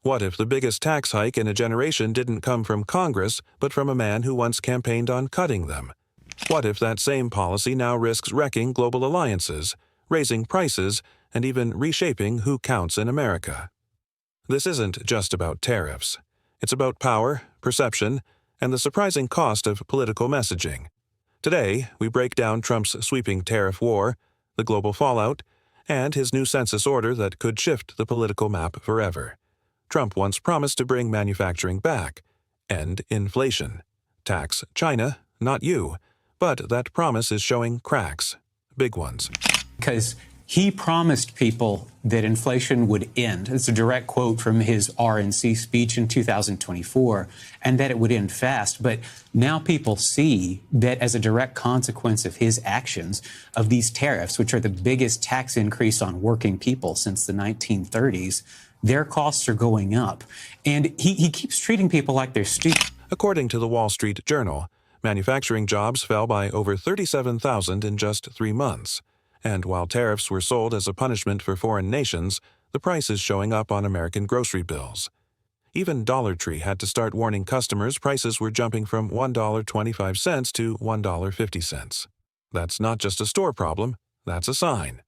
What if the biggest tax hike in a generation didn't come from Congress, but from a man who once campaigned on cutting them? What if that same policy now risks wrecking global alliances, raising prices, and even reshaping who counts in America? This isn't just about tariffs. It's about power, perception, and the surprising cost of political messaging. Today, we break down Trump's sweeping tariff war, the global fallout, and his new census order that could shift the political map forever. Trump once promised to bring manufacturing back, end inflation, tax China, not you, but that promise is showing cracks, big ones. Because he promised people that inflation would end. It's a direct quote from his RNC speech in 2024, and that it would end fast. But now people see that as a direct consequence of his actions, of these tariffs, which are the biggest tax increase on working people since the 1930s, their costs are going up. And he keeps treating people like they're stupid. According to the Wall Street Journal, manufacturing jobs fell by over 37,000 in just 3 months. And while tariffs were sold as a punishment for foreign nations, the price is showing up on American grocery bills. Even Dollar Tree had to start warning customers prices were jumping from $1.25 to $1.50. That's not just a store problem, that's a sign.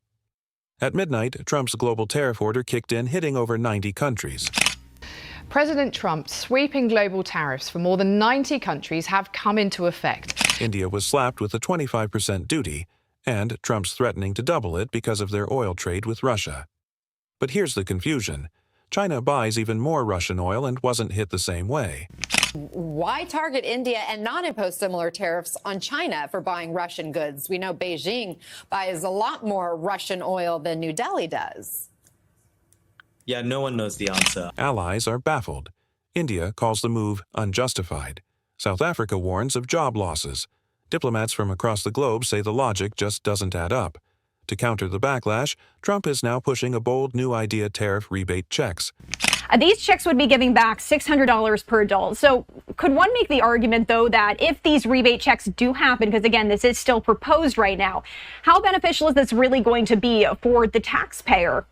At midnight, Trump's global tariff order kicked in, hitting over 90 countries. President Trump's sweeping global tariffs for more than 90 countries have come into effect. India was slapped with a 25% duty, and Trump's threatening to double it because of their oil trade with Russia. But here's the confusion. China buys even more Russian oil and wasn't hit the same way. Why target India and not impose similar tariffs on China for buying Russian goods? We know Beijing buys a lot more Russian oil than New Delhi does. Yeah, no one knows the answer. Allies are baffled. India calls the move unjustified. South Africa warns of job losses. Diplomats from across the globe say the logic just doesn't add up. To counter the backlash, Trump is now pushing a bold new idea: tariff rebate checks. These checks would be giving back $600 per adult. So could one make the argument, though, that if these rebate checks do happen, because, again, this is still proposed right now, how beneficial is this really going to be for the taxpayer?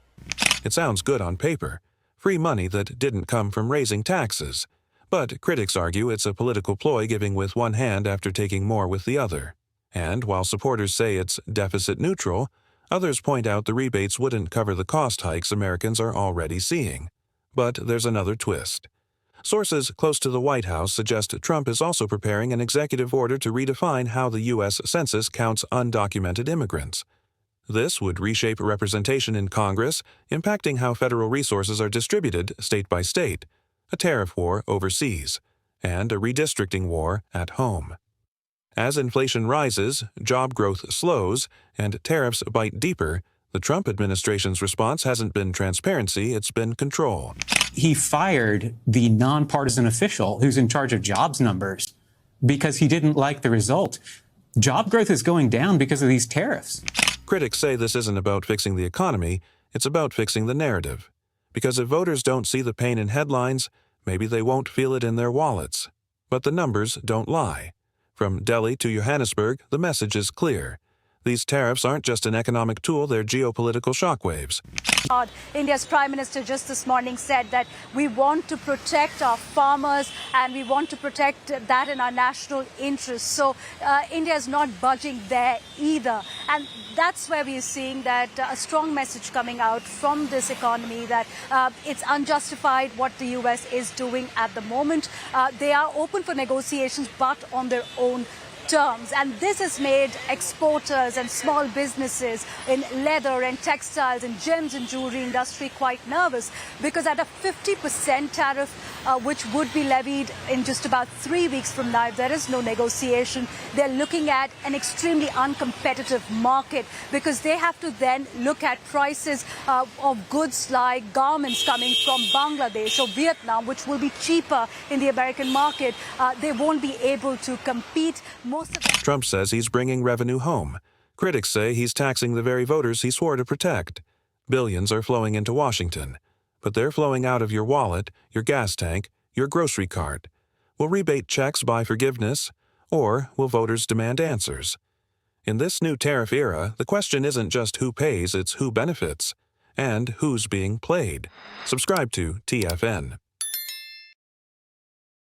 It sounds good on paper. Free money that didn't come from raising taxes. But critics argue it's a political ploy, giving with one hand after taking more with the other. And while supporters say it's deficit neutral, others point out the rebates wouldn't cover the cost hikes Americans are already seeing. But there's another twist. Sources close to the White House suggest Trump is also preparing an executive order to redefine how the U.S. Census counts undocumented immigrants. This would reshape representation in Congress, impacting how federal resources are distributed state by state, a tariff war overseas, and a redistricting war at home. As inflation rises, job growth slows, and tariffs bite deeper, the Trump administration's response hasn't been transparency, it's been control. He fired the non-partisan official who's in charge of jobs numbers because he didn't like the result. Job growth is going down because of these tariffs. Critics say this isn't about fixing the economy, it's about fixing the narrative. Because if voters don't see the pain in headlines, maybe they won't feel it in their wallets. But the numbers don't lie. From Delhi to Johannesburg, the message is clear. These tariffs aren't just an economic tool, they're geopolitical shockwaves. India's Prime Minister just this morning said that we want to protect our farmers and we want to protect that in our national interest. So India is not budging there either. And that's where we are seeing that a strong message coming out from this economy that it's unjustified what the U.S. is doing at the moment. They are open for negotiations, but on their own terms. And this has made exporters and small businesses in leather and textiles and gems and jewelry industry quite nervous, because at a 50% tariff, which would be levied in just about 3 weeks from now, if there is no negotiation, they're looking at an extremely uncompetitive market, because they have to then look at prices of goods like garments coming from Bangladesh or Vietnam, which will be cheaper in the American market. They won't be able to compete. Trump says he's bringing revenue home. Critics say he's taxing the very voters he swore to protect. Billions are flowing into Washington, but they're flowing out of your wallet, your gas tank, your grocery cart. Will rebate checks buy forgiveness, or will voters demand answers? In this new tariff era, the question isn't just who pays, it's who benefits. and who's being played. Subscribe to TFN.